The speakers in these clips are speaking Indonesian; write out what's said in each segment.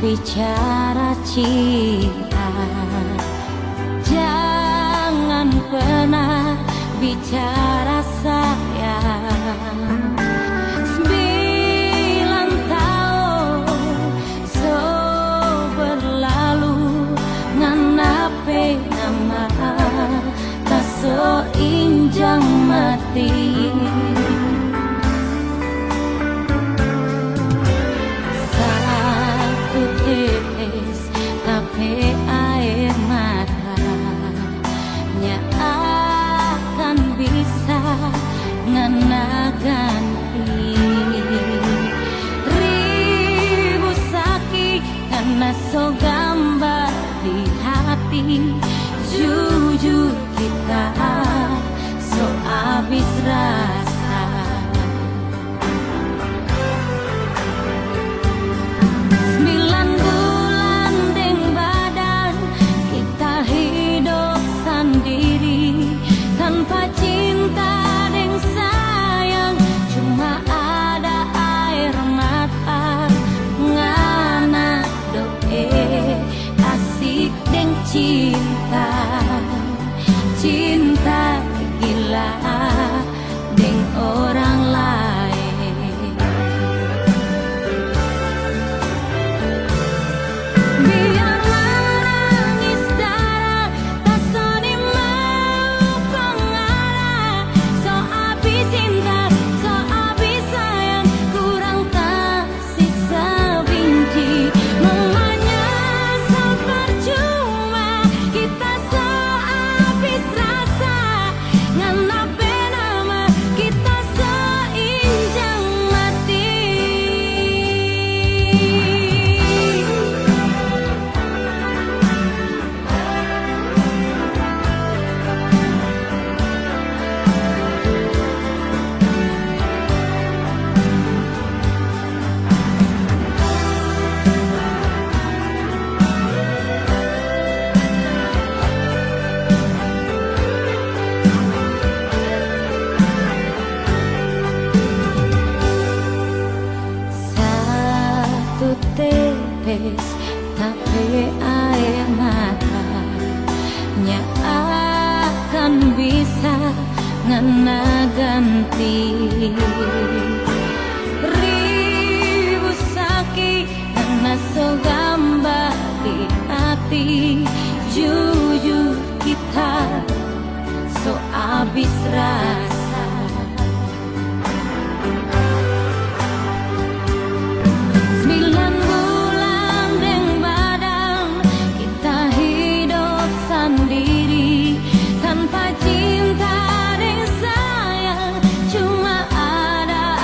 bicara cinta, jangan pernah bicara sayang. 9 tahun so berlalu nganape nama tak so injang mati. Tapi air matanya akan bisa ngana ganti ribu sakit karena so gambar di hati. Jujur kita so habis rasa. 9 bulan deng badan kita hidup sendiri tanpa cinta deng sayang, cuma ada air mata ngana doe asik deng cinta. Cinta gila deng orang lain. Biar menangis darah tak so dimau pengarah. So habis cinta, so habis sayang, kurang kasih sebinci. Mamanya so percuma, kita so habis rasa. Nganape nama kita so injang mati. Satu tetes tapi air matanya akan bisa ngena ganti ribu sakit karena so gambar di hati. Jujur kita so habis rasa. 9 bulan deng badan kita hidup sendiri tanpa cinta deng sayang, cuma ada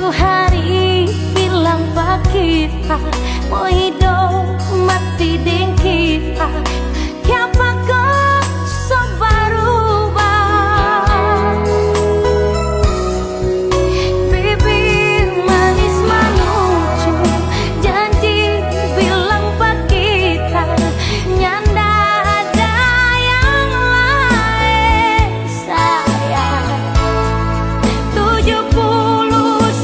Satu hari hilang pak kita, mau hidup mati deng kita. Siapa kau sebarubah? Bibir manis manucu, janji bilang pak kita, nyanda ada yang lain sayang. 70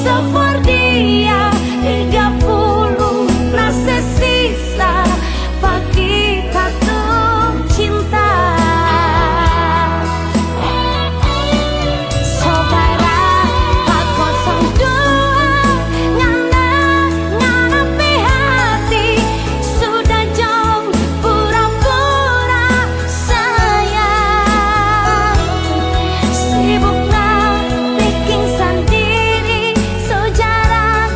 seperdia, 30 rasa sisa, pak kita tuh cinta. Saudara pak 02 nganapi hati, sudah jauh pura-pura sayang. Sibuklah bikin sendiri sejarah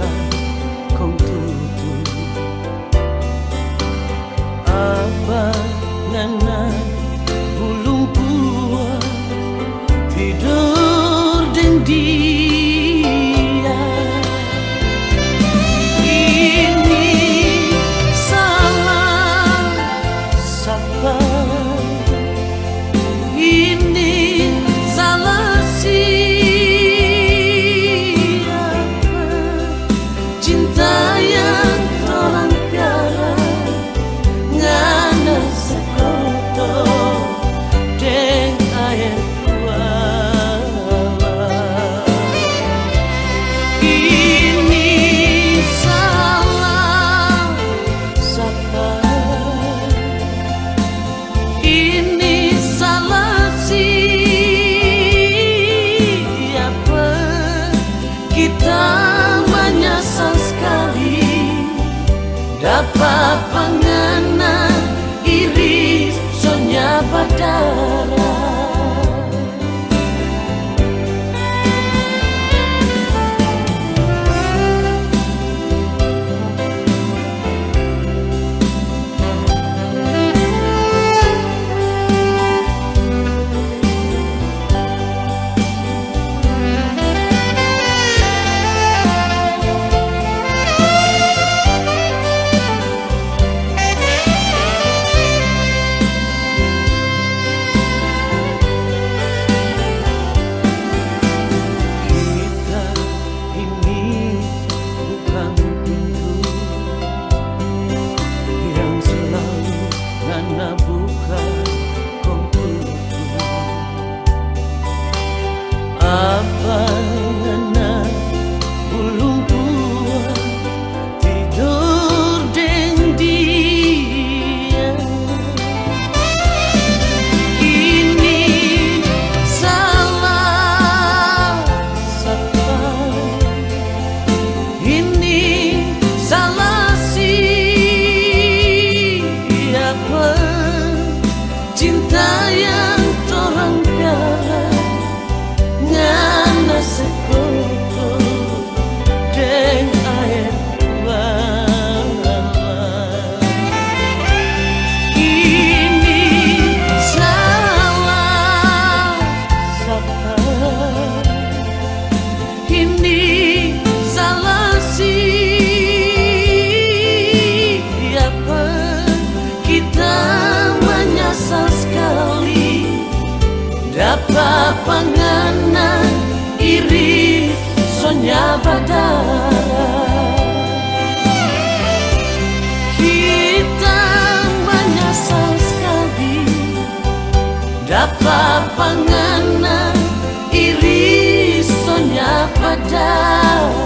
buka kong tutup. Abah nana bulung puas tidur dan dia. Ini salah siapa? Ini salah siapa? Cinta yang torang piara ngana sekoto deng air kuala. Ini salah siapa? Ini salah siapa? Kita menyesal sekali dapat pengena iri sonya badara. Kita ini bukan pintu yang selalu ngana buka kong tutup. Apa ngana bulung puas tidur deng dia. Ini salah siapa? Ini salah siapa? Cinta yang torang piara ngana sekoto deng air kuala. Ini salah siapa? Ini salah siapa? Kita menyesal sekali dapat pengena iri sonya badara. Kita menyesal sekali dapat pengena iri sonya badara.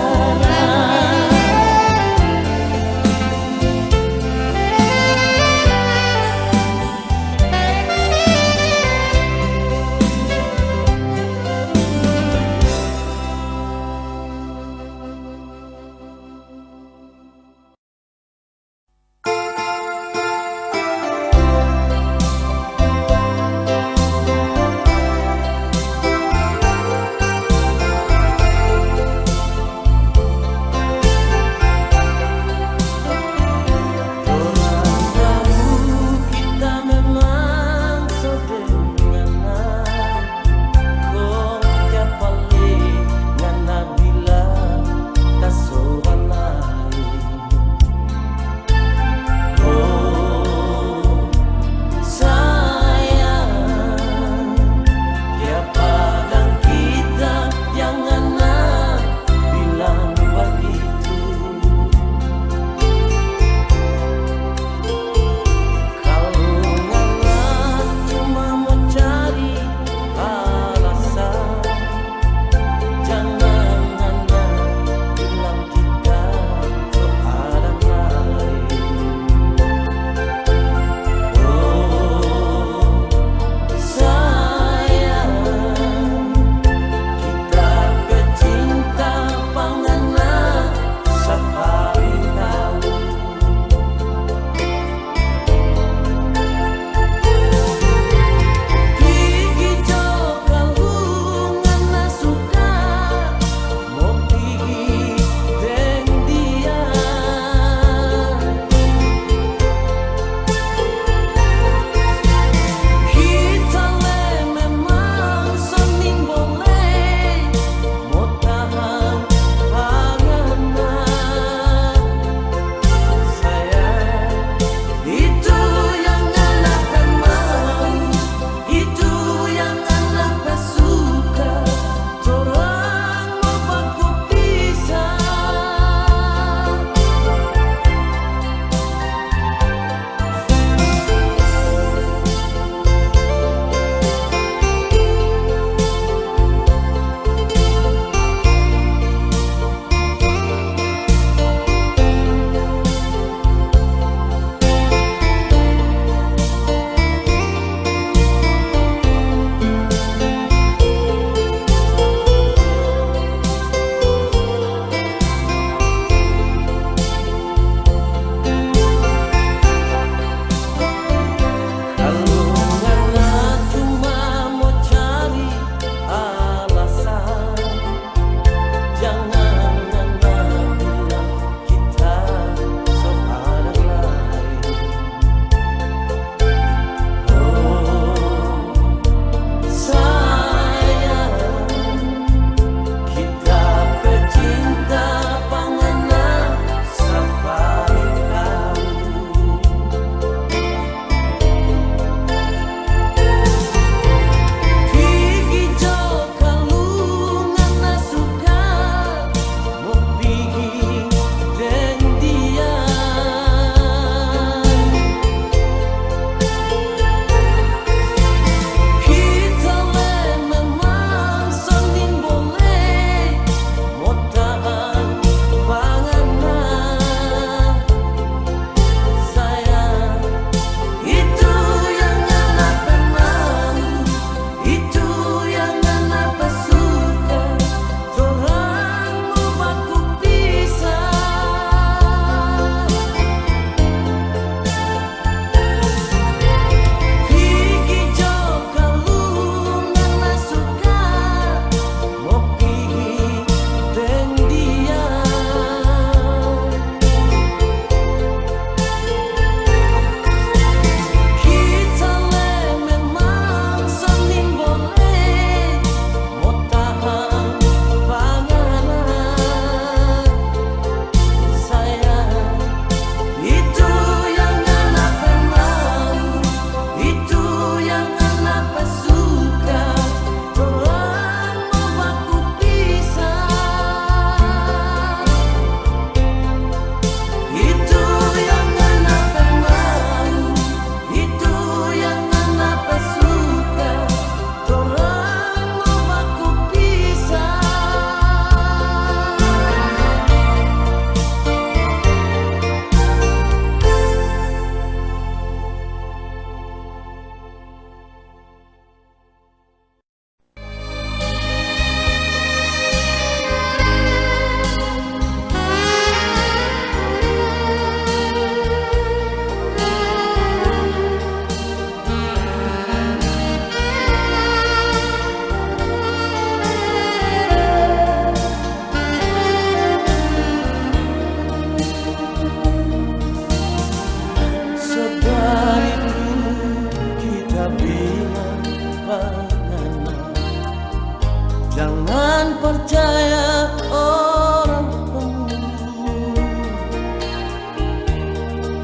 Jangan percaya orang pembunuh,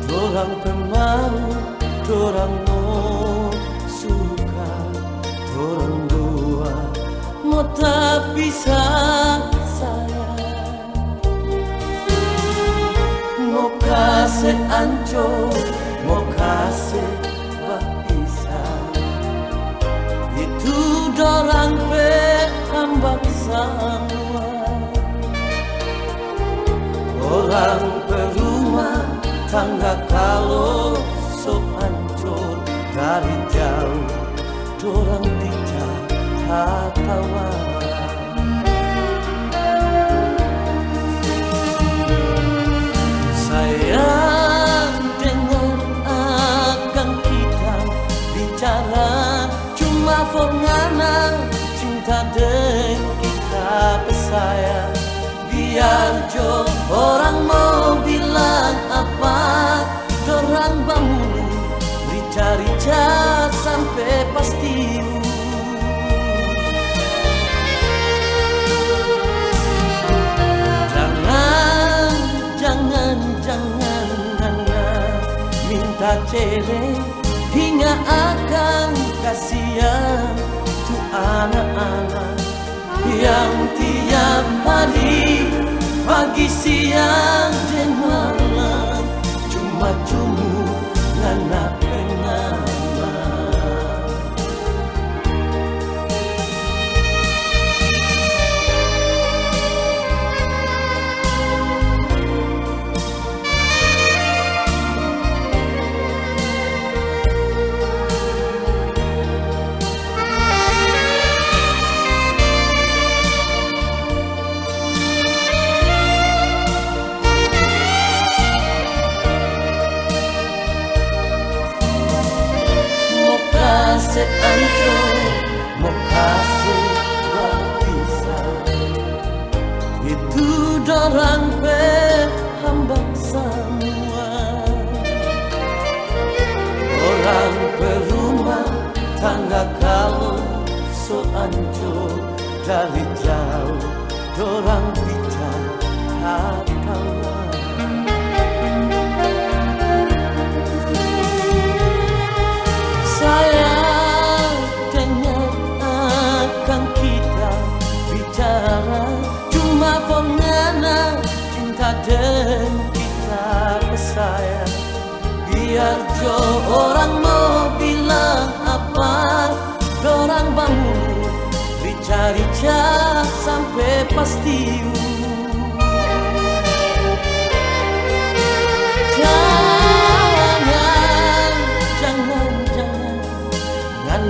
dorang pemalu, dorang mau suka, dorang dua mau tak bisa sayang, mau kasih ancur, mau kasih berpisah. Itu dorang hambak semua. Orang berumah tangga kalau so hancur dari jauh, dorang tidak ketawa. Sayang dengar akan kita bicara cuma forngana cinta dan kita bersayang. Biar jo orang mau bilang apa, dorang bangun rica-rica sampai pasti. Jangan Nana minta cerai hingga akan kasihan tu anak-anak yang tiap hari pagi siang dan malam cuma Nana penama. Kasih ancur, mau kasih berpisah. Itu dorang hambak semua. Orang berumah tangga kalau so hancur dari jauh, dorang bicara kawan. Sayang dengar akan kita bicara cuma forngana cinta dan kita bersayang. Biar jo orang mau bilang apa, dorang bangun rica-rica sampai pasti.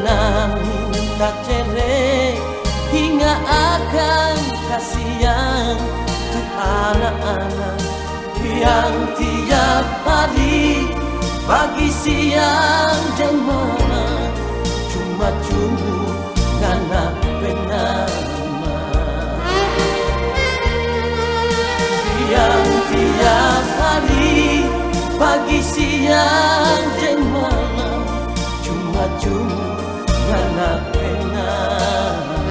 Nana minta cerai hingga akan kasihan tu anak-anak yang tiap hari pagi siang dan malam cuma Nana penama. Yang tiap hari pagi siang dan malam cuma Nana penama.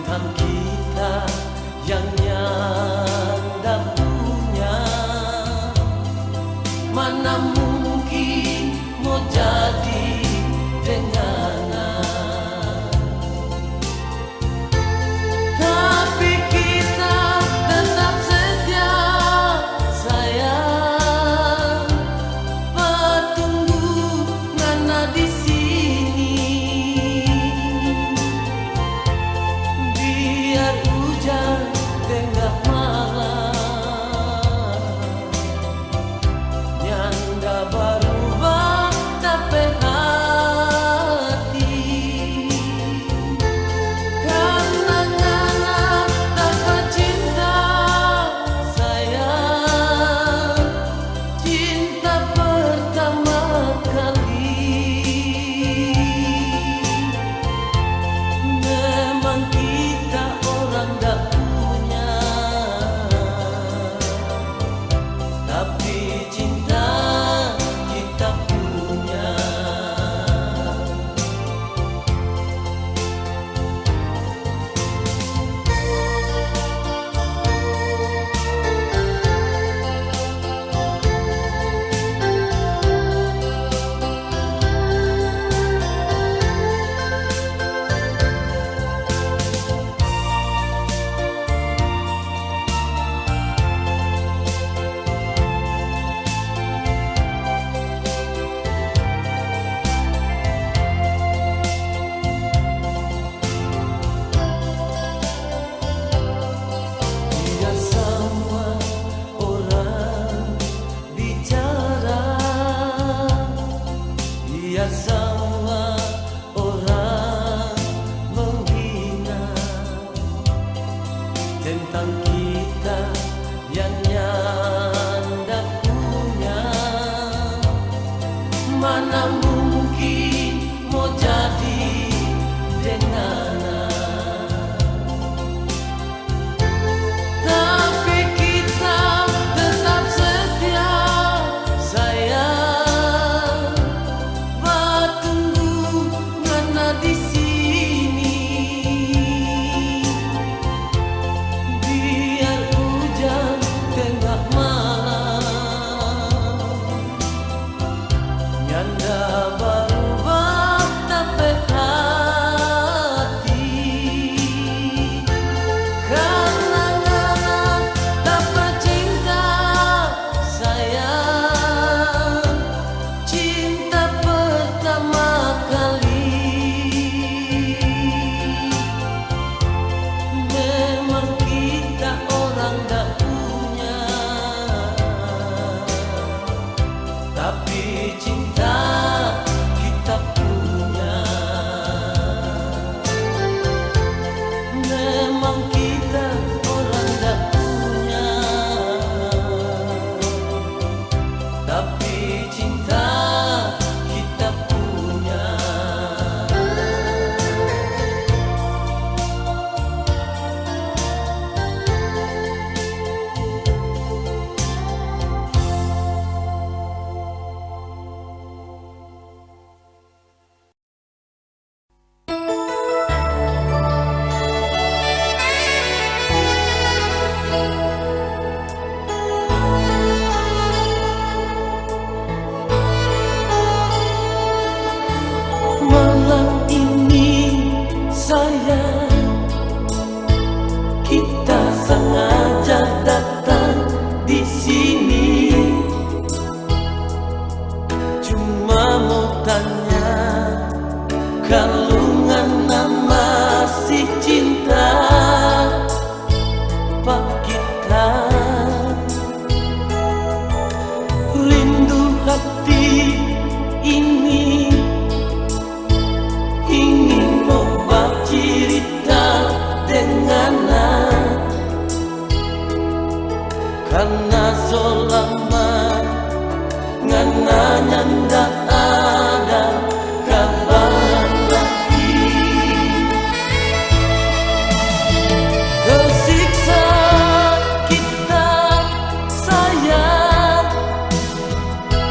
tentang kita yang nyanda punya. Mana mungkin mau jadi denganan, tapi kita tetap setia sayang. Patunggu ngana di sini, biar hujan tengah malam. Nyanda berubah tapi hati, karena ngana dapat cinta sayang, cinta pertama kali. Memang kita orang dak punya, tapi cinta kita punya. Biar semua orang bicara, biar semua orang menghina tentang kita yang nyanda punya. Mana mungkin mau jadi denganan, tapi kita tetap setia sayang. Patunggu ngana di sini, biar hujan tengah malam. Nyanda berubah tapi hati, karena ngana dapat cinta sayang, cinta pertama kali. Memang kita orang dak punya, tapi cinta kita punya. Memang kita orang dak punya, tapi cinta kita punya. Malam ini sayang, kita sengaja datang di sini, cuma mau tanya kalau ngana masih cinta pak kita. Rindu hati ini ingin mau bercerita dengannya, karena selama ngana nyanda ada kabar lagi. Tersiksa kita sayang,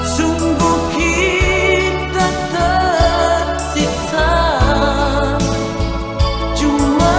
sungguh kita tersiksa. Cuma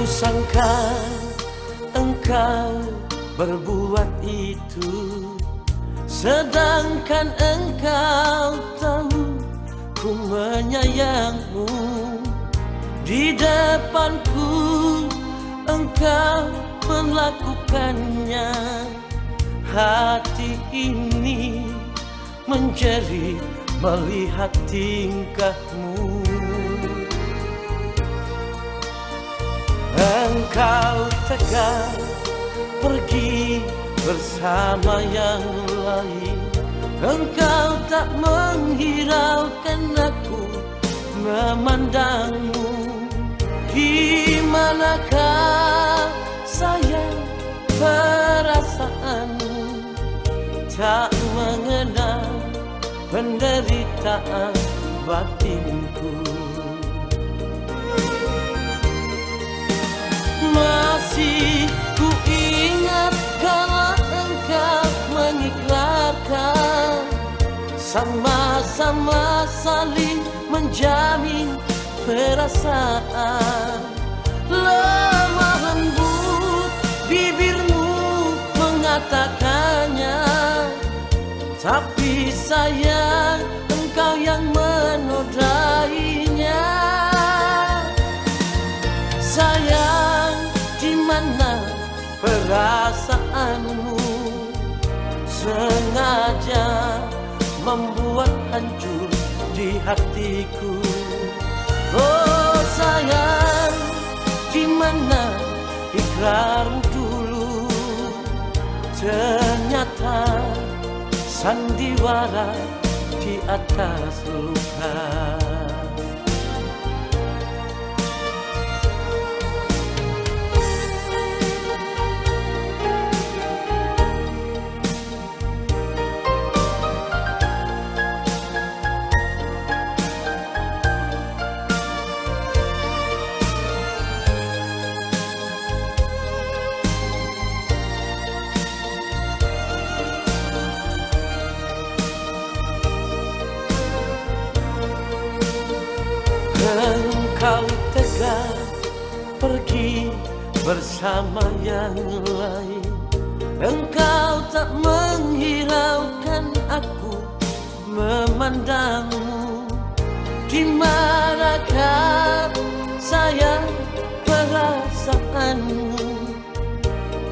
Kusangka engkau berbuat itu, sedangkan engkau tahu ku menyayangmu. Di depanku engkau melakukannya. Hati ini menjerit melihat tingkahmu. Engkau tegar pergi bersama yang lain. Engkau tak menghiraukan aku memandangmu. Di manakah sayang perasaanmu? Tak mengenal penderitaan batinku. Masih ku ingat kala engkau mengikrarkan, sama-sama saling menjamin perasaan. Lemah lembut bibirmu mengatakannya, tapi sayang engkau yang menodainya. Sayang, di mana perasaanmu? Sengaja membuat hancur di hatiku. Oh sayang, di mana ikrarmu dulu? Ternyata sandiwara di atas luka. Engkau tegar pergi bersama yang lain. Engkau tak menghiraukan aku memandangmu. Di manakah sayang perasaanmu?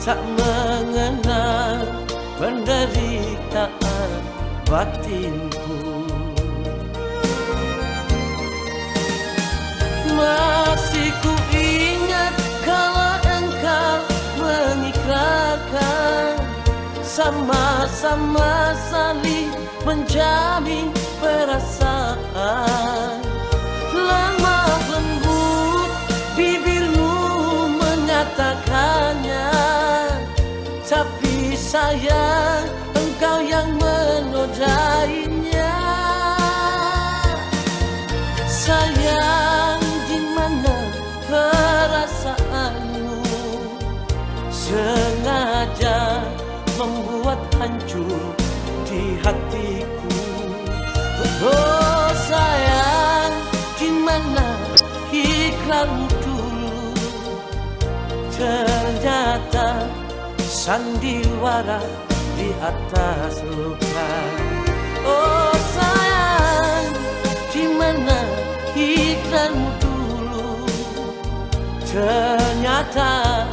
Tak mengenal penderitaan batinku. Masih ku ingat kala engkau mengikrarkan, sama-sama saling menjamin perasaan. Lemah lembut bibirmu mengatakannya, tapi sayang engkau yang menodainya. Sayang, di mana perasaanmu? Sengaja membuat hancur di hatiku. Oh sayang, di mana ikrarmu dulu? Ternyata sandiwara di atas luka. Oh sayang, di mana ikrarmu dulu? Ternyata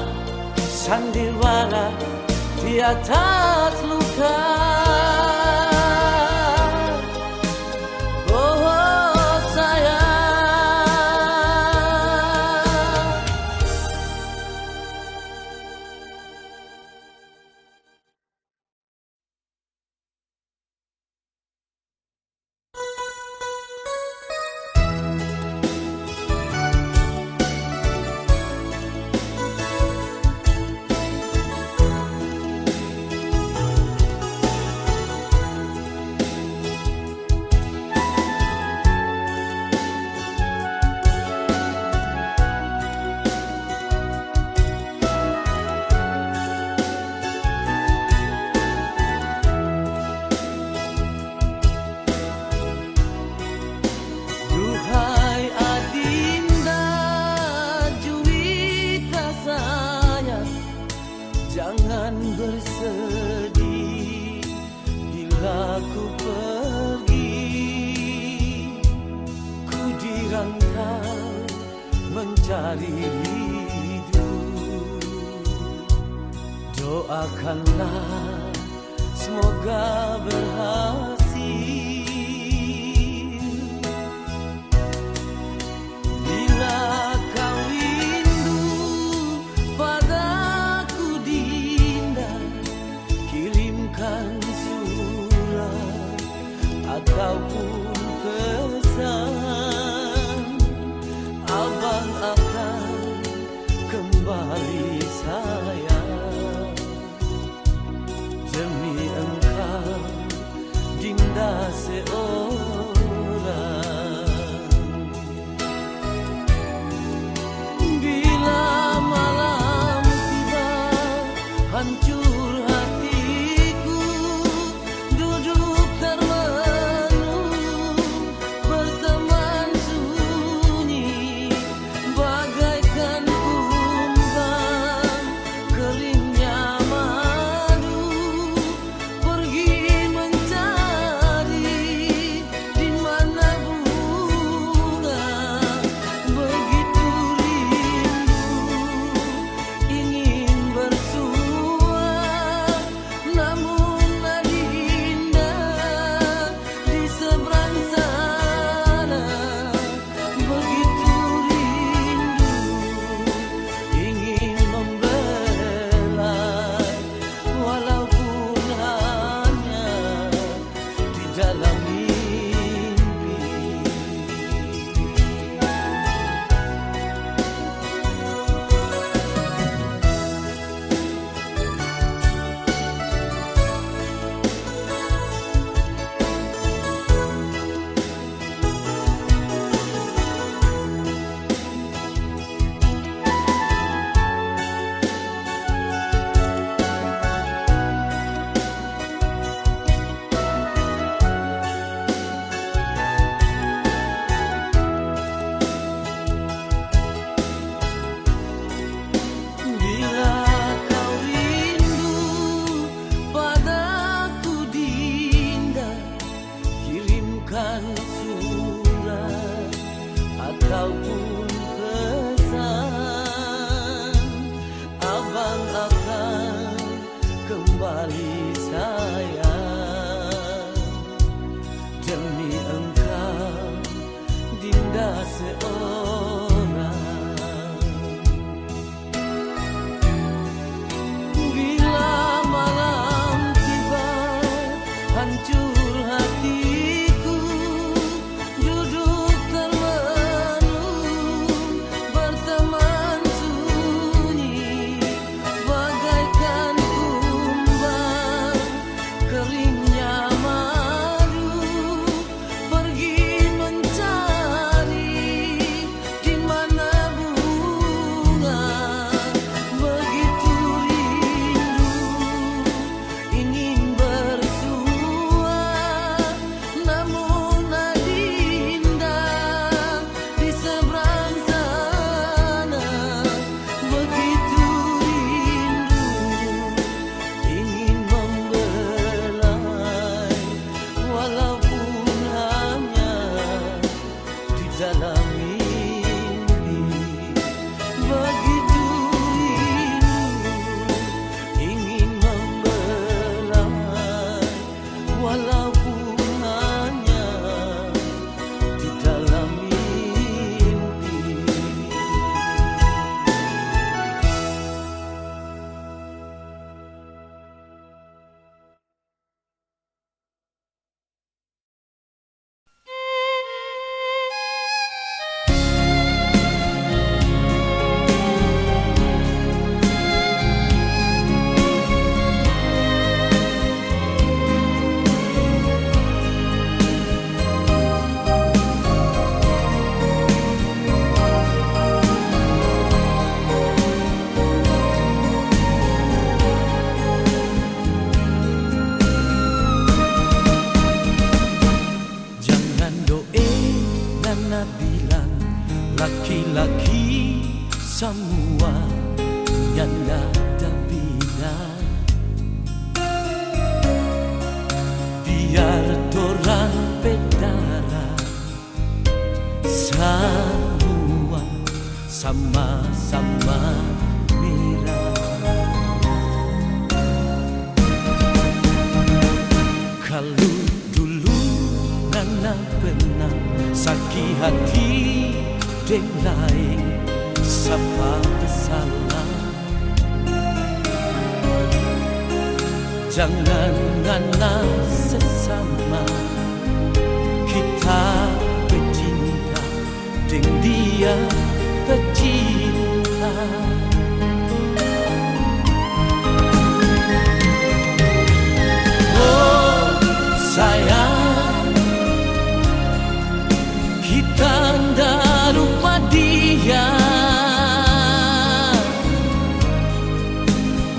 sandiwara di atas luka. Oh sayang. maka ku pergi, ku dirantau mencari hidup. Doakanlah semoga berhasil. Bila kau rindu padaku Dinda, kirimkan surat ataupun pesan, abang akan kembali sayang. Demi engkau Dinda seorang. Bila malam tiba hancur hatiku, duduk termenung berteman sunyi, bagaikan kumbang keringnya madu, pergi mencari di mana bunga. Begitu rindu ingin bersua, namun Adinda di seberang sana. Begitu rindu ingin membelai, walaupun hanya di dalam mimpi. Bila kau rindu padaku Dinda, kirimkan surat ataupun pesan, abang akan kembali sayang. Demi engkau Dinda seorang. Bila malam tiba hancur hatiku, duduk termenung berteman sunyi, bagaikan kumbang keringnya madu, pergi mencari di mana bunga. Begitu rindu ingin bersua, namun Adinda di seberang sana. Begitu rindu ingin membelai, walaupun hanya di dalam mimpi. Begitu rindu ingin membelai, walaupun hanya di dalam mimpi. laki-laki semua nyanda bina. Di sama-sama Mira. Kalau dulu Nana pernah sakit hati deng lain, siapa bersalah? Jangan Nana sesama kita bercinta deng dia bercinta. Oh sayang, kita ndak lupa dia.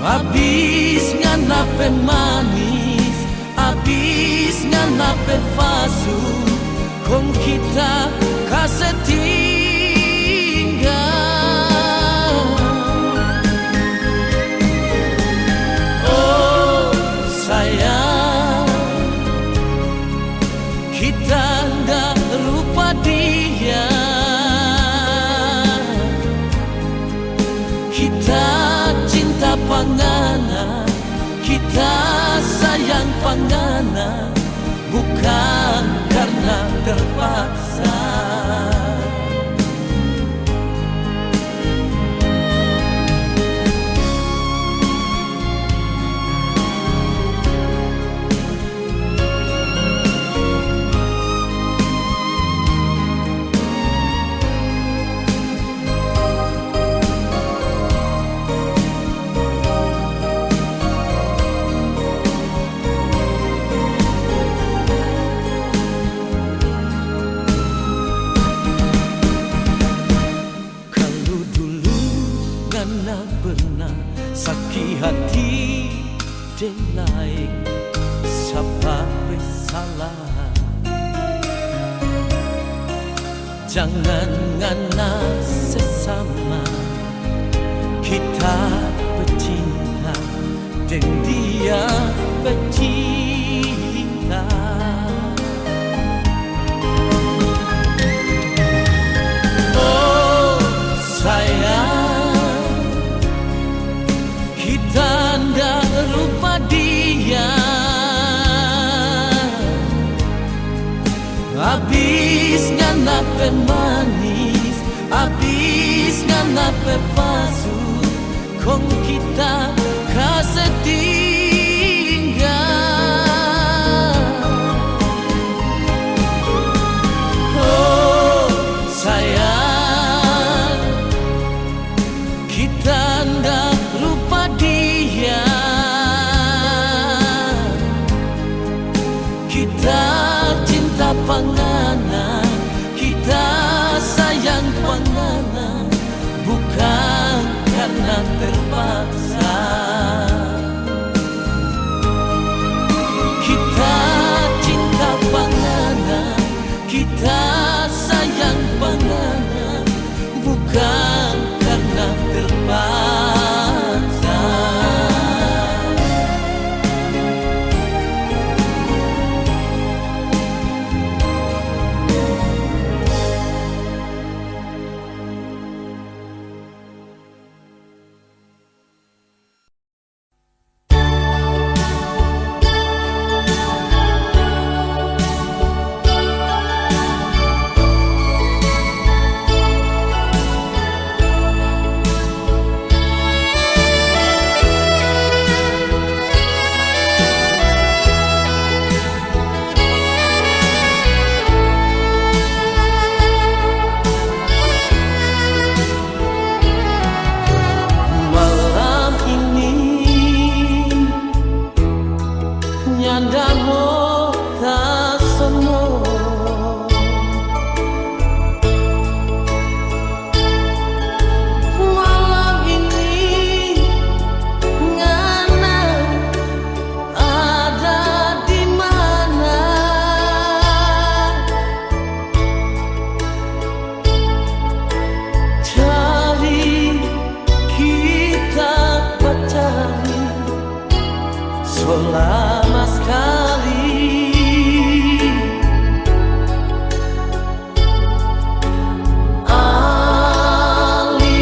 Habis nganape manis, habis nganape fasu, kong kita kasih tinggal. Oh sayang, kita ndak lupa dia. Kita cinta pangana, kita sayang pangana, bukan karena terpaksa. Nana pernah sakit hati deng lain, siapa bersalah? Jangan Nana sesama kita bercinta deng dia bercinta. Oh sayang, kita ndak lupa dia. Habis nganape manis, habis nganape fasu, kong kita kasih tinggal. Oh sayang, kita ndak lupa dia. Kita cinta pangana, kita sayang pangana, bukan karena terpaksa. Kita cinta pangana, kita sayang pangana, bukan karena terpaksa. Lama sekali alih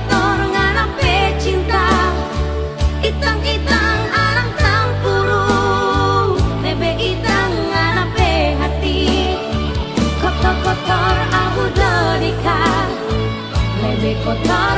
kotor nganape cinta, itang-itang alang tampurung, bebe itang nganape hati, kotor-kotor abu dodika, bebe kotor